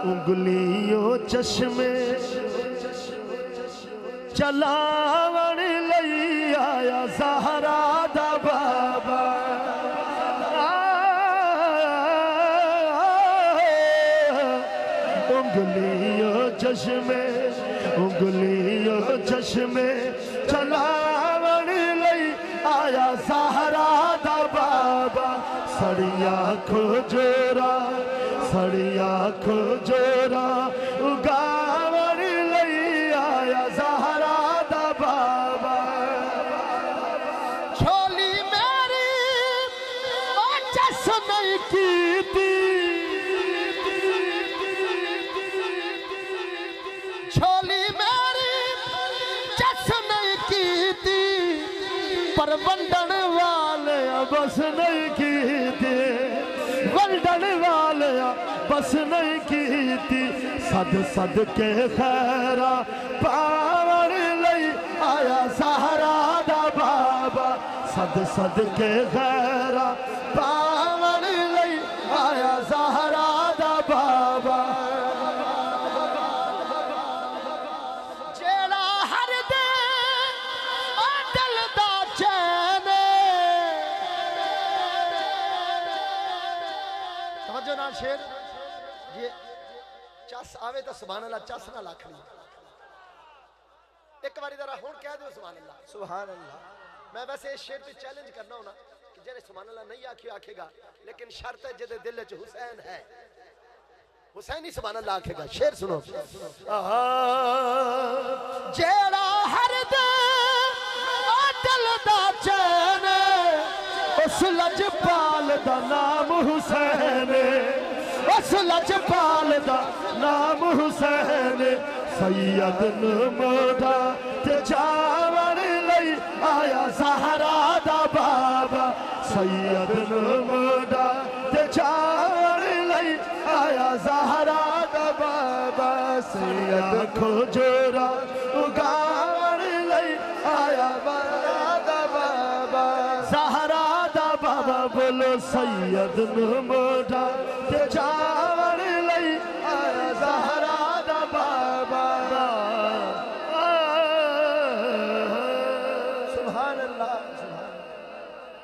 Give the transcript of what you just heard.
انگلیوں چشمے چلاون لئی آیا زہرا دا بابا انگلیوں چشمے چلاون لئی آیا زہرا دا بابا سڑیا کھجورا اگاون لئی آیا زہرا دا بابا چھولی میری چس نہیں کی تھی چھولی میری چس نہیں کی تھی پر ونڈن والے بس نہیں کی تھی ونڈن والے بس نہیں کی تھی صد کے خیرہ پاور لئی آیا زہرا دا بابا صد کے خیرہ پاور لئی آیا زہرا دا بابا جیڑا ہر دے دل دا چین توجہ نال شیر یہ چس آوے تو سبحان اللہ چس نہ لاکھنی ایک باری ذرا ہون کہہ دو سبحان اللہ میں ویسے اس شیر پہ چیلنج کرنا ہونا کہ جنہیں سبحان اللہ نہیں آکھے گا لیکن شرط ہے جدے دل وچ حسین ہے حسین ہی سبحان اللہ آکھے گا شیر سنو جیڑا ہر دے دل دا چین اس لجپال دا نام حسین اس لجپال دا نام حسین سید نمودا تے جاون لئی آیا زہرا دا بابا سید نمودا تے جاون لئی آیا زہرا دا بابا سید کھجورا اگاون لئی آیا زہرا دا بابا زہرا دا بابا بولو سید نمودا